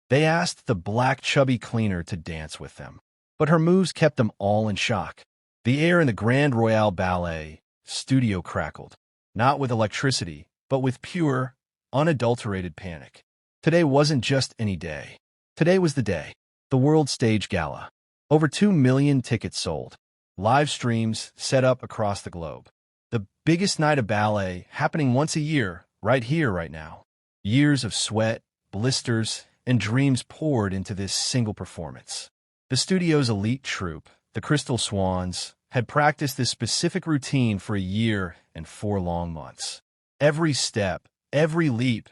They asked the black chubby cleaner to dance with them, but her moves kept them all in shock. The air in the Grand Royale Ballet studio crackled, not with electricity, but with pure, unadulterated panic. Today wasn't just any day. Today was the day. The World Stage Gala. Over 2 million tickets sold. Live streams set up across the globe. The biggest night of ballet happening once a year, right here, right now. Years of sweat, blisters, and dreams poured into this single performance. The studio's elite troupe, the Crystal Swans, had practiced this specific routine for a year and 4 long months. Every step, every leap,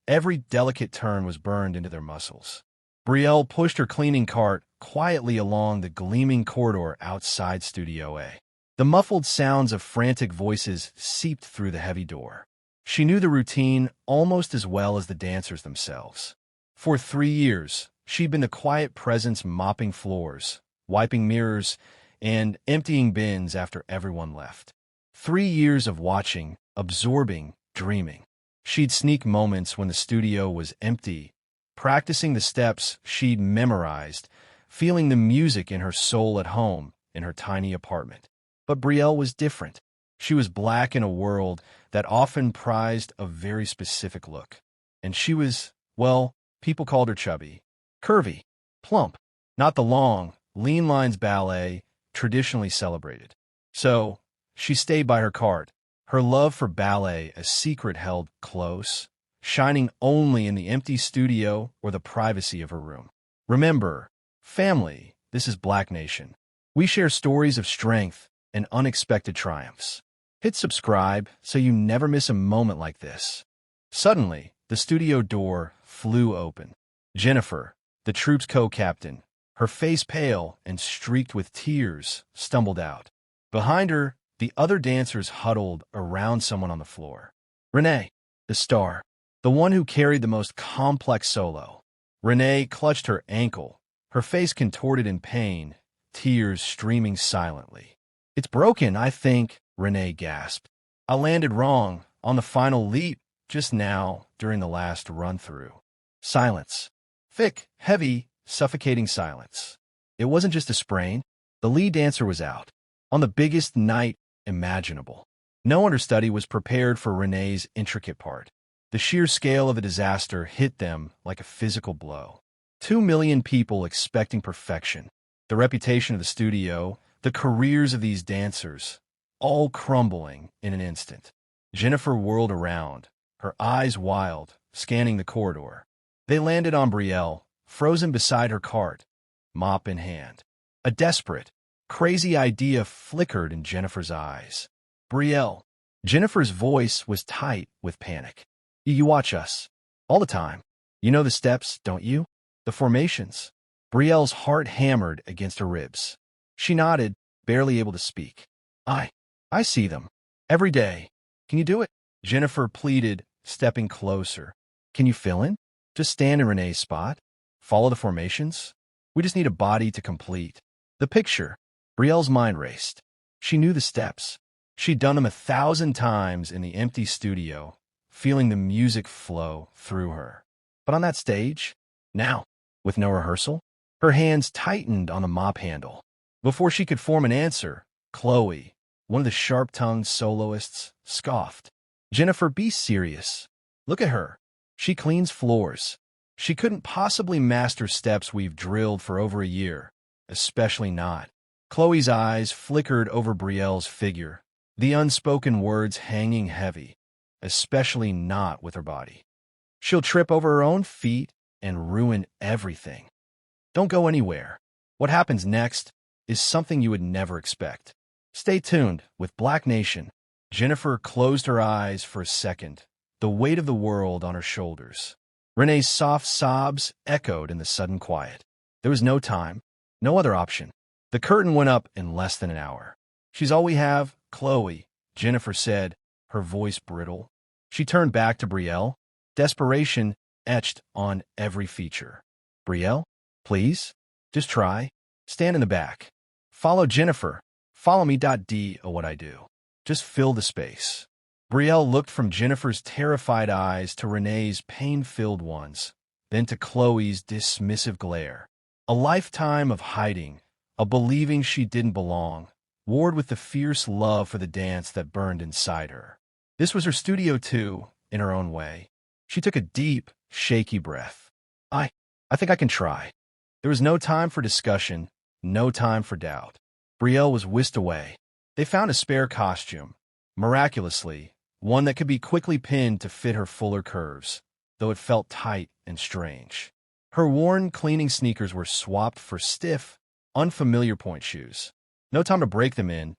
every delicate turn was burned into their muscles. Brielle pushed her cleaning cart quietly along the gleaming corridor outside Studio A. The muffled sounds of frantic voices seeped through the heavy door. She knew the routine almost as well as the dancers themselves. For 3 years, she'd been the quiet presence mopping floors, wiping mirrors, and emptying bins after everyone left. 3 years of watching, absorbing, dreaming. She'd sneak moments when the studio was empty, practicing the steps she'd memorized, feeling the music in her soul at home in her tiny apartment. But Brielle was different. She was black in a world that often prized a very specific look. And she was, well, people called her chubby, curvy, plump, not the long, lean lines ballet traditionally celebrated. So, she stayed by her cart, her love for ballet a secret held close, shining only in the empty studio or the privacy of her room. Remember, family, this is Black Nation. We share stories of strength and unexpected triumphs. Hit subscribe so you never miss a moment like this. Suddenly, the studio door flew open. Jennifer, the troupe's co-captain, her face pale and streaked with tears, stumbled out. Behind her, the other dancers huddled around someone on the floor. Renee, the star, the one who carried the most complex solo. Renee clutched her ankle, her face contorted in pain, tears streaming silently. "It's broken, I think," Renee gasped. "I landed wrong on the final leap just now during the last run-through." Silence. Thick, heavy, suffocating silence. It wasn't just a sprain. The lead dancer was out, on the biggest night imaginable. No understudy was prepared for Renee's intricate part. The sheer scale of the disaster hit them like a physical blow. 2 million people expecting perfection. The reputation of the studio, the careers of these dancers, all crumbling in an instant. Jennifer whirled around, her eyes wild, scanning the corridor. They landed on Brielle, frozen beside her cart, mop in hand. A desperate, crazy idea flickered in Jennifer's eyes. "Brielle." Jennifer's voice was tight with panic. "You watch us. All the time. You know the steps, don't you? The formations." Brielle's heart hammered against her ribs. She nodded, barely able to speak. I see them. Every day. Can you do it?" Jennifer pleaded, stepping closer. "Can you fill in? Just stand in Renee's spot. Follow the formations. We just need a body to complete the picture." Brielle's mind raced. She knew the steps. She'd done them 1,000 times in the empty studio, feeling the music flow through her. But on that stage, now, with no rehearsal, her hands tightened on the mop handle. Before she could form an answer, Chloe, one of the sharp-tongued soloists, scoffed. "Jennifer, be serious. Look at her. She cleans floors. She couldn't possibly master steps we've drilled for over a year, especially not." Chloe's eyes flickered over Brielle's figure, the unspoken words hanging heavy, especially not with her body. "She'll trip over her own feet and ruin everything." Don't go anywhere. What happens next is something you would never expect. Stay tuned with Black Nation. Jennifer closed her eyes for a second, the weight of the world on her shoulders. Renee's soft sobs echoed in the sudden quiet. There was no time, no other option. The curtain went up in less than an hour. "She's all we have, Chloe," Jennifer said, her voice brittle. She turned back to Brielle, desperation etched on every feature. "Brielle, please, just try. Stand in the back. Follow Jennifer. Follow me. Do what I do. Just fill the space." Brielle looked from Jennifer's terrified eyes to Renee's pain-filled ones, then to Chloe's dismissive glare. A lifetime of hiding, of believing she didn't belong, warred with the fierce love for the dance that burned inside her. This was her studio too, in her own way. She took a deep, shaky breath. I think I can try. There was no time for discussion, no time for doubt. Brielle was whisked away. They found a spare costume, miraculously, one that could be quickly pinned to fit her fuller curves, though it felt tight and strange. Her worn cleaning sneakers were swapped for stiff, unfamiliar point shoes. No time to break them in,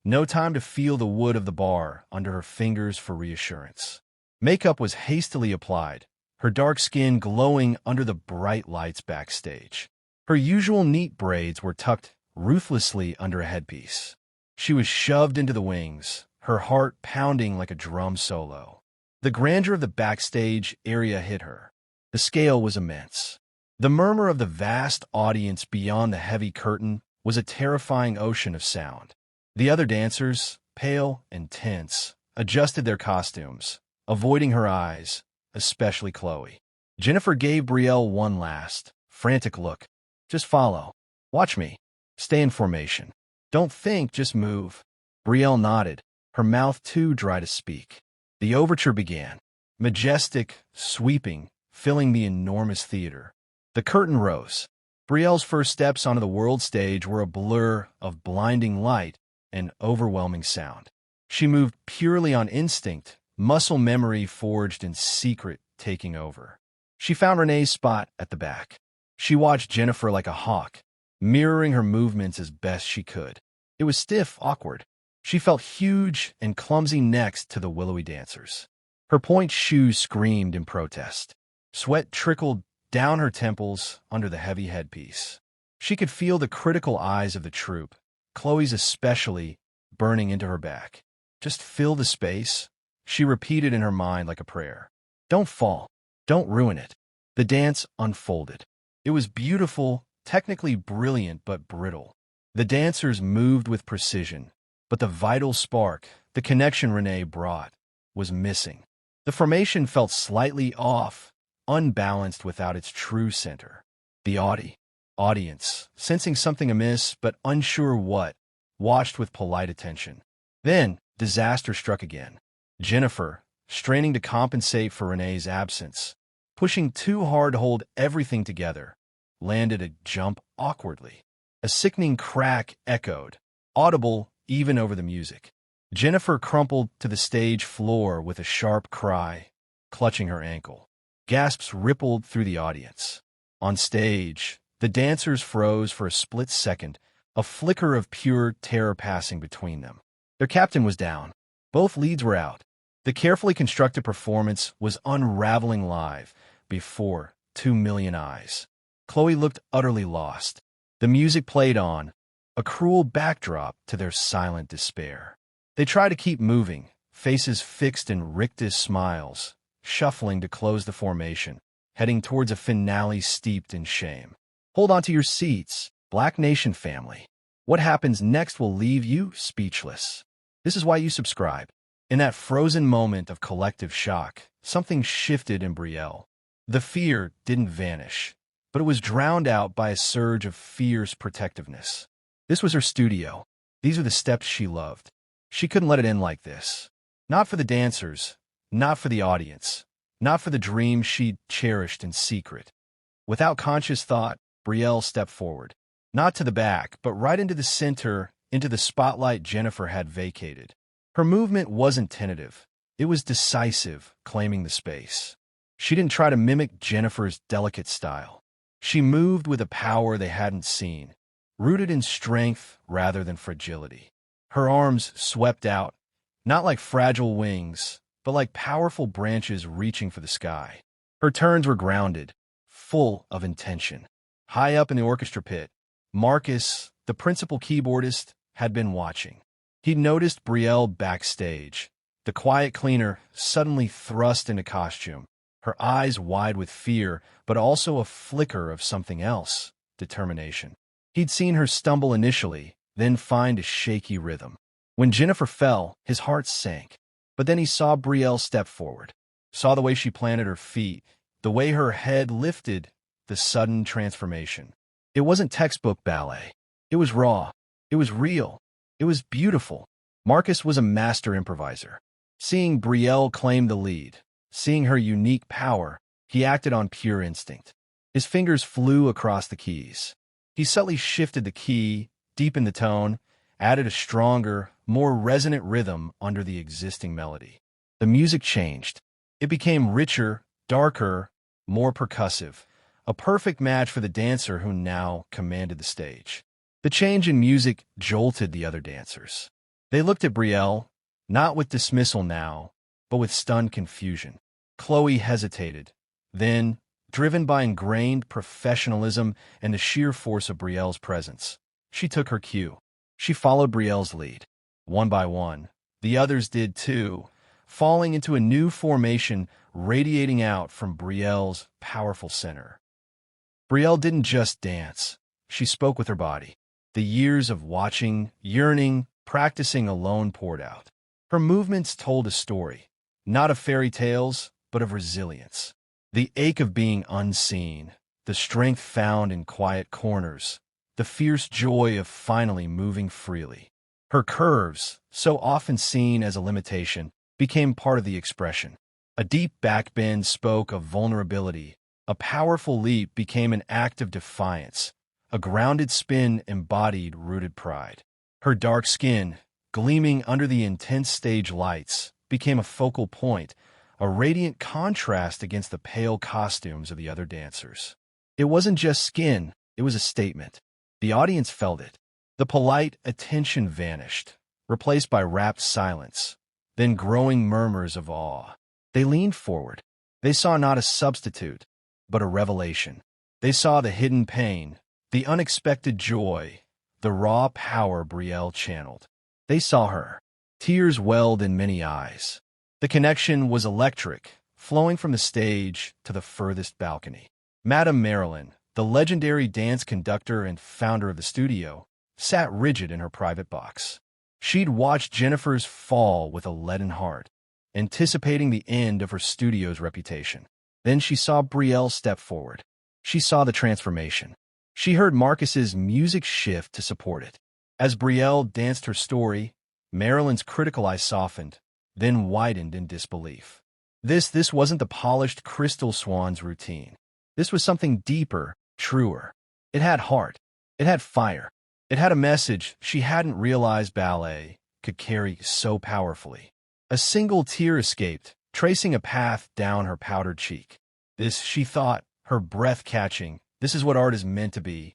no time to feel the wood of the bar under her fingers for reassurance. Makeup was hastily applied, her dark skin glowing under the bright lights backstage. Her usual neat braids were tucked ruthlessly under a headpiece. She was shoved into the wings, her heart pounding like a drum solo. The grandeur of the backstage area hit her. The scale was immense. The murmur of the vast audience beyond the heavy curtain was a terrifying ocean of sound. The other dancers, pale and tense, adjusted their costumes, avoiding her eyes, especially Chloe. Jennifer gave Brielle one last, frantic look. Just follow. Watch me. Stay in formation. Don't think, just move. Brielle nodded, her mouth too dry to speak. The overture began, majestic, sweeping, filling the enormous theater. The curtain rose. Brielle's first steps onto the world stage were a blur of blinding light and overwhelming sound. She moved purely on instinct, muscle memory forged in secret taking over. She found Renee's spot at the back. She watched Jennifer like a hawk, mirroring her movements as best she could. It was stiff, awkward. She felt huge and clumsy next to the willowy dancers. Her point shoes screamed in protest. Sweat trickled down her temples under the heavy headpiece. She could feel the critical eyes of the troupe, Chloe's especially, burning into her back. Just fill the space, she repeated in her mind like a prayer. Don't fall. Don't ruin it. The dance unfolded. It was beautiful, technically brilliant but brittle. The dancers moved with precision, but the vital spark, the connection Renee brought, was missing. The formation felt slightly off, unbalanced without its true center. The audience, sensing something amiss but unsure what, watched with polite attention. Then, disaster struck again. Jennifer, straining to compensate for Renee's absence, pushing too hard to hold everything together, landed a jump awkwardly. A sickening crack echoed, audible even over the music. Jennifer crumpled to the stage floor with a sharp cry, clutching her ankle. Gasps rippled through the audience. On stage, the dancers froze for a split second, a flicker of pure terror passing between them. Their captain was down. Both leads were out. The carefully constructed performance was unraveling live before 2 million eyes. Chloe looked utterly lost. The music played on, a cruel backdrop to their silent despair. They tried to keep moving, faces fixed in rictus smiles, shuffling to close the formation, heading towards a finale steeped in shame. Hold on to your seats, Black Nation family. What happens next will leave you speechless. This is why you subscribe. In that frozen moment of collective shock, something shifted in Brielle. The fear didn't vanish, but it was drowned out by a surge of fierce protectiveness. This was her studio. These were the steps she loved. She couldn't let it end like this. Not for the dancers, not for the audience, not for the dream she'd cherished in secret. Without conscious thought, Brielle stepped forward. Not to the back, but right into the center, into the spotlight Jennifer had vacated. Her movement wasn't tentative. It was decisive, claiming the space. She didn't try to mimic Jennifer's delicate style. She moved with a power they hadn't seen, rooted in strength rather than fragility. Her arms swept out, not like fragile wings, but like powerful branches reaching for the sky. Her turns were grounded, full of intention. High up in the orchestra pit, Marcus, the principal keyboardist, had been watching. He'd noticed Brielle backstage, the quiet cleaner suddenly thrust into costume, her eyes wide with fear, but also a flicker of something else, determination. He'd seen her stumble initially, then find a shaky rhythm. When Jennifer fell, his heart sank. But then he saw Brielle step forward, saw the way she planted her feet, The way her head lifted, the sudden transformation. It wasn't textbook ballet. It was raw. It was real. It was beautiful. Marcus was a master improviser. Seeing Brielle claim the lead, seeing her unique power, he acted on pure instinct. His fingers flew across the keys. He subtly shifted the key, deepened the tone, added a stronger, more resonant rhythm under the existing melody. The music changed. It became richer, darker, more percussive, a perfect match for the dancer who now commanded the stage. The change in music jolted the other dancers. They looked at Brielle, not with dismissal now, but with stunned confusion. Chloe hesitated. Then, driven by ingrained professionalism and the sheer force of Brielle's presence, she took her cue. She followed Brielle's lead. One by one, the others did too, falling into a new formation radiating out from Brielle's powerful center. Brielle didn't just dance. She spoke with her body. The years of watching, yearning, practicing alone poured out. Her movements told a story, not of fairy tales, but of resilience. The ache of being unseen, the strength found in quiet corners, the fierce joy of finally moving freely. Her curves, so often seen as a limitation, became part of the expression. A deep backbend spoke of vulnerability. A powerful leap became an act of defiance. A grounded spin embodied rooted pride. Her dark skin, gleaming under the intense stage lights, became a focal point, a radiant contrast against the pale costumes of the other dancers. It wasn't just skin, it was a statement. The audience felt it. The polite attention vanished, replaced by rapt silence, then growing murmurs of awe. They leaned forward. They saw not a substitute, but a revelation. They saw the hidden pain, the unexpected joy, the raw power Brielle channeled. They saw her. Tears welled in many eyes. The connection was electric, flowing from the stage to the furthest balcony. Madame Marilyn, the legendary dance conductor and founder of the studio, sat rigid in her private box. She'd watched Jennifer's fall with a leaden heart, anticipating the end of her studio's reputation. Then she saw Brielle step forward. She saw the transformation. She heard Marcus's music shift to support it. As Brielle danced her story, Marilyn's critical eye softened, then widened in disbelief. This wasn't the polished Crystal Swans routine. This was something deeper, truer. It had heart. It had fire. It had a message she hadn't realized ballet could carry so powerfully. A single tear escaped, tracing a path down her powdered cheek. This, she thought, her breath catching. This is what art is meant to be.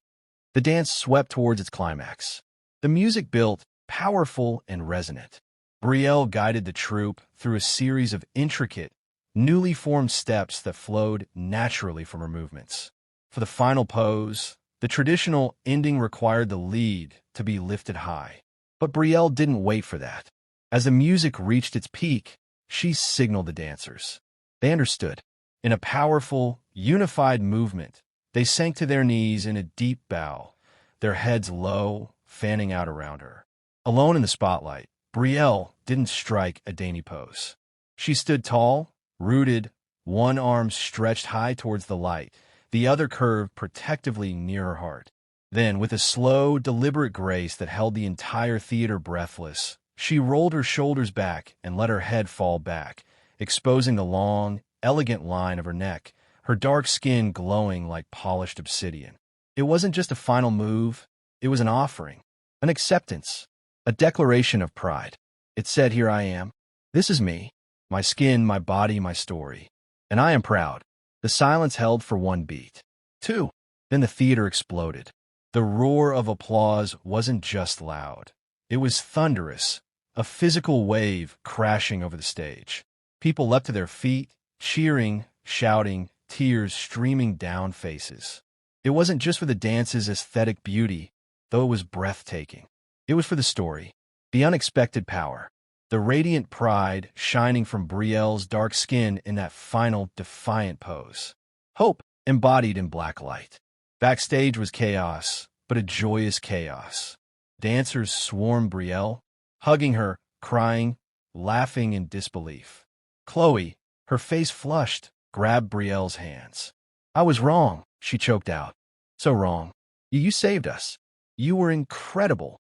The dance swept towards its climax. The music built, powerful and resonant. Brielle guided the troupe through a series of intricate, newly formed steps that flowed naturally from her movements. For the final pose, the traditional ending required the lead to be lifted high. But Brielle didn't wait for that. As the music reached its peak, she signaled the dancers. They understood. In a powerful, unified movement, they sank to their knees in a deep bow, their heads low, fanning out around her. Alone in the spotlight, Brielle didn't strike a dainty pose. She stood tall, rooted, one arm stretched high towards the light, the other curved protectively near her heart. Then, with a slow, deliberate grace that held the entire theater breathless, she rolled her shoulders back and let her head fall back, exposing the long, elegant line of her neck, her dark skin glowing like polished obsidian. It wasn't just a final move, it was an offering, an acceptance, a declaration of pride. It said, "Here I am. This is me, my skin, my body, my story. And I am proud." The silence held for one beat. Two. Then the theater exploded. The roar of applause wasn't just loud. It was thunderous, a physical wave crashing over the stage. People leapt to their feet, cheering, shouting, tears streaming down faces. It wasn't just for the dance's aesthetic beauty, though it was breathtaking. It was for the story, the unexpected power, the radiant pride shining from Brielle's dark skin in that final defiant pose. Hope embodied in black light. Backstage was chaos, but a joyous chaos. Dancers swarmed Brielle, hugging her, crying, laughing in disbelief. Chloe, her face flushed, grabbed Brielle's hands. "I was wrong," she choked out. "So wrong. You saved us. You were incredible."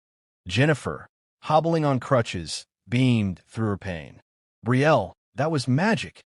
Jennifer, hobbling on crutches, beamed through her pain. "Brielle, that was magic."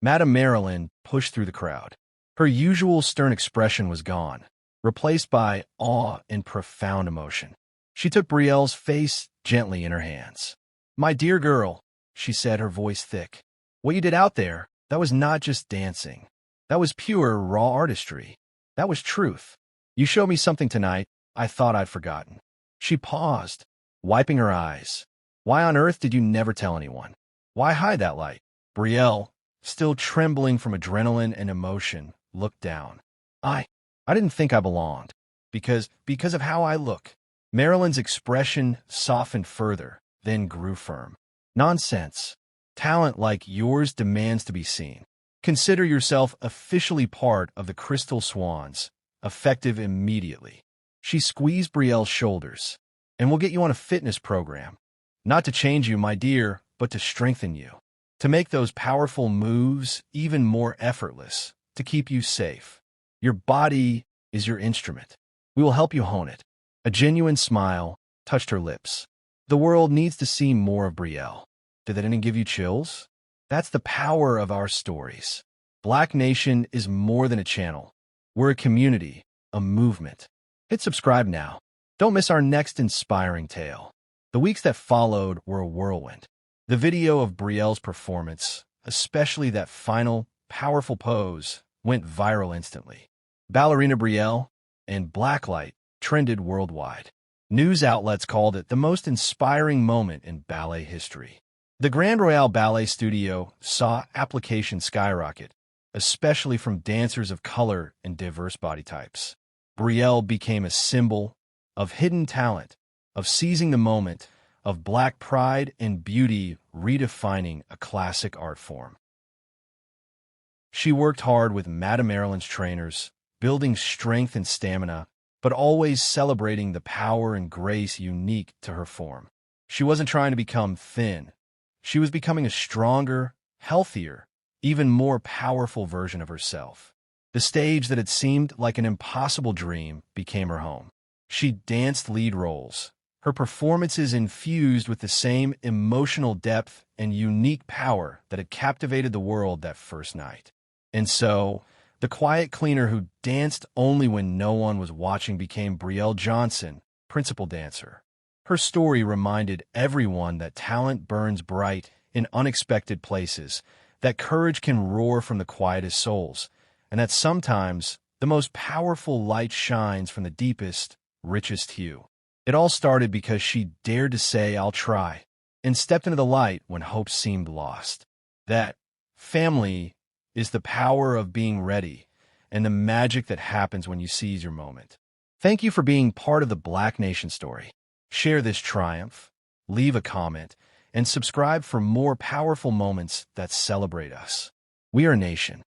Madame Marilyn pushed through the crowd. Her usual stern expression was gone, replaced by awe and profound emotion. She took Brielle's face gently in her hands. "My dear girl," she said, her voice thick, "what you did out there, that was not just dancing. That was pure, raw artistry. That was truth. You showed me something tonight I thought I'd forgotten." She paused, wiping her eyes. "Why on earth did you never tell anyone? Why hide that light?" Brielle, still trembling from adrenaline and emotion, looked down. I didn't think I belonged. Because of how I look." Marilyn's expression softened further, then grew firm. "Nonsense. Talent like yours demands to be seen. Consider yourself officially part of the Crystal Swans, effective immediately." She squeezed Brielle's shoulders. "And we'll get you on a fitness program. Not to change you, my dear, but to strengthen you. To make those powerful moves even more effortless, to keep you safe. Your body is your instrument. We will help you hone it." A genuine smile touched her lips. "The world needs to see more of Brielle." Did that any give you chills? That's the power of our stories. Black Nation is more than a channel. We're a community, a movement. Hit subscribe now. Don't miss our next inspiring tale. The weeks that followed were a whirlwind. The video of Brielle's performance, especially that final, powerful pose, went viral instantly. Ballerina Brielle and Blacklight trended worldwide. News outlets called it the most inspiring moment in ballet history. The Grand Royale Ballet Studio saw applications skyrocket, especially from dancers of color and diverse body types. Brielle became a symbol of hidden talent, of seizing the moment, of Black pride and beauty redefining a classic art form. She worked hard with Madame Marilyn's trainers, building strength and stamina, but always celebrating the power and grace unique to her form. She wasn't trying to become thin. She was becoming a stronger, healthier, even more powerful version of herself. The stage that had seemed like an impossible dream became her home. She danced lead roles, her performances infused with the same emotional depth and unique power that had captivated the world that first night. And so, the quiet cleaner who danced only when no one was watching became Brielle Johnson, principal dancer. Her story reminded everyone that talent burns bright in unexpected places, that courage can roar from the quietest souls, and that sometimes the most powerful light shines from the deepest, richest hue. It all started because she dared to say, "I'll try," and stepped into the light when hope seemed lost. That family is the power of being ready and the magic that happens when you seize your moment. Thank you for being part of the Black Nation story. Share this triumph, leave a comment, and subscribe for more powerful moments that celebrate us. We are a nation.